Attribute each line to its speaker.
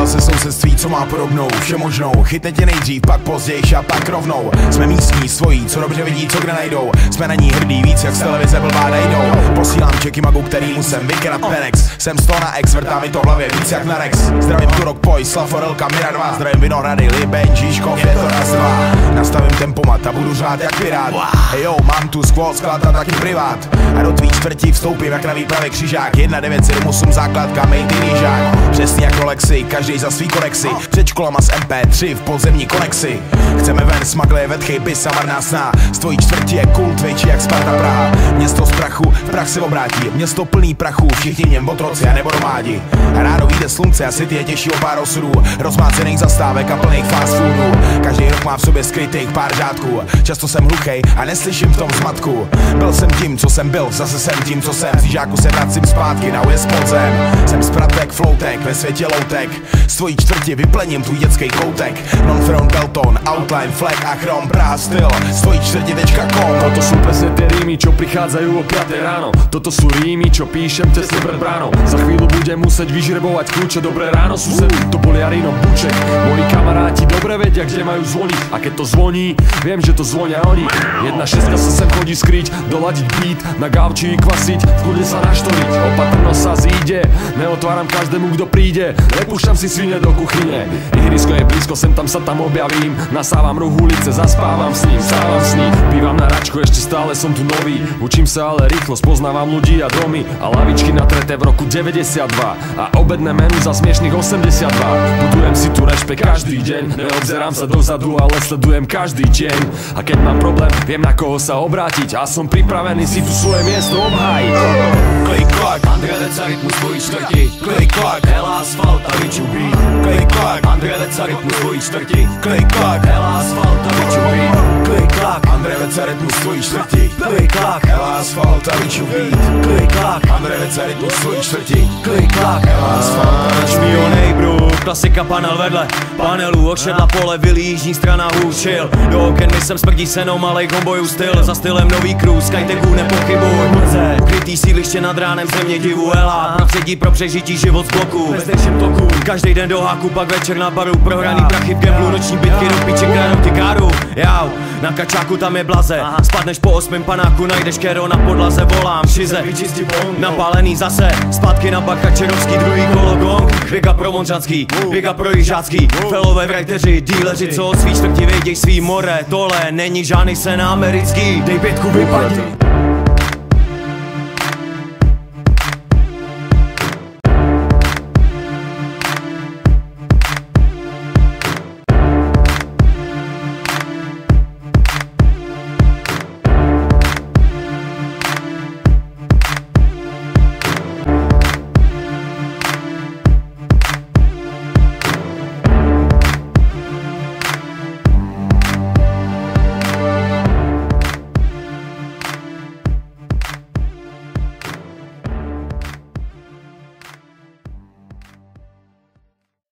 Speaker 1: ze sousedství, co má podobnou, všemožnou. Chytne tě nejdřív, pak později a pak rovnou. Jsme místní, svojí, co dobře vidí, co kde najdou. Jsme na ní hrdý víc, jak z televize blbá nejdou. Posílám čeky magu, který musím vykrat Penex. Jsem 100 na ex, vrtá mi to v hlavě víc jak na Rex. Zdravím Turok, Poj, Slaforelka, Mira 2. Zdravím Vinohrady, Libeň, Žižkov, je to raz dva. Nastavím tempomat a budu řád jak pirát. Hejo, mám tu squad, sklad a taky privát. A do tvý čtvrtí vstoupím jak na výpravě křižák. 1978 základka, made in Jižák. Přesně jak Rolexy, každý za svý konexy. Před školama z MP3 v podzemní konexi. Chceme ven, smagle, vetchy, bysa, marná sná. Z tvojí čtvrtí je kult větší jak Sparta Praha. Město z prachu, v prach se obrátí. Město plný prachu, všichni v něm otroci a nebo nomádi. Ráno vyjde slunce a city je těžší o pár osudů. Rozmácených zastávek a plných fast foodů. Každý rok má v sobě skrytých pár řádků. Často jsem hluchej a neslyším v tom zmatku. Byl jsem tím, co jsem byl, zase jsem tím, co jsem. Z Jižáku se vracím zpátky na ujezd podzem. Jsem zpratek, floutek, ve světě loutek. Z tvojí čtvrti vyplením tvůj dětský koutek. Non-front, Belton, outline, flag a chrom, Praha styl. Z tvojí čtvrti.com.
Speaker 2: Toto sú presne tie rímy, čo prichádzajú o 5 ráno. Toto sú rímy, čo píšem tesne pred bránou. Za chvíľu budem musieť vyžrebovať kľúče. Dobré ráno, sused, to bol Jarino Buček. Moji kamaráti dobre vedia, kde majú zvoniť. A keď to zvoní, viem, že to zvonia oni. 1.6 sa sem chodí skryť, doladiť beat, na gauči kvasiť, v kľude sa naštoriť. Opatrnosť sa zíde, neotváram každému, kto príde. Nepúšťam si svine do kuchyne. Ihrisko je blízko, sem tam sa tam objavím. Nasávam ruch ulice, zaspávam s ním, stávam s ním. Bývam na Račko, ešte stále som tu nový. Učím sa ale rýchlo, spoznávam ľudí a domy. A lavičky natreté v roku 92. A obedné menu za smiešných 82. Budujem si tu rešpekt každý deň. Neobzerám sa dozadu, ale sledujem každý deň. A keď mám problém, viem na koho sa obrátiť. A som pripravený si tu svoje miesto obhájiť.
Speaker 1: Klik, klak,
Speaker 3: Andrea Deca, rytmus tvojí čtvrti.
Speaker 1: klik, klak,
Speaker 3: Hela asfalt a Richu beat.
Speaker 1: klik, klak,
Speaker 3: Andrea Deca, rytmus tvojí čtvrti.
Speaker 1: klik, klak,
Speaker 3: Hela asfalt a Richu beat.
Speaker 1: klik, klak. Andrej Veca, rytmus tvojí čtvrti.
Speaker 3: Klik, klak,
Speaker 1: Hela asfalt a Richu beat.
Speaker 3: klik, klak,
Speaker 1: Andrej Veca, rytmus tvojí čtvrti.
Speaker 3: klik, klak.
Speaker 1: Hela asfalt a Richu beat.
Speaker 3: Šmího nejbru, klasika panel vedle panelů, ošedla pole, vily, jižní strana hůčil. Do oken mi sem smrdí senou, malej gombojů styl. Za stylem nový cruise, Skytegu nepochybuj. Ukrytý sídliště nad ránem, země divu Ela. Prostředí pro přežití, život z bloku, ve zdejším toku. Každý den do háku, pak večer na baru. Prohraný prachy v gamblu, noční bitky, do piče, kradou ti káru. Jau, na kačáku tam je blaze. Spadneš po 8. panáku, najdeš kéro na podlaze, volám šize. Napálený zase, zpátky na Bakačerovský, druhý kolo gong. Běga pro Monřanský, běga pro Jižácký. Felové vrajteři, díleři, co od svý čtvrti věděj svý more. Tohle není žádný sen americký, dej 5, vypadni.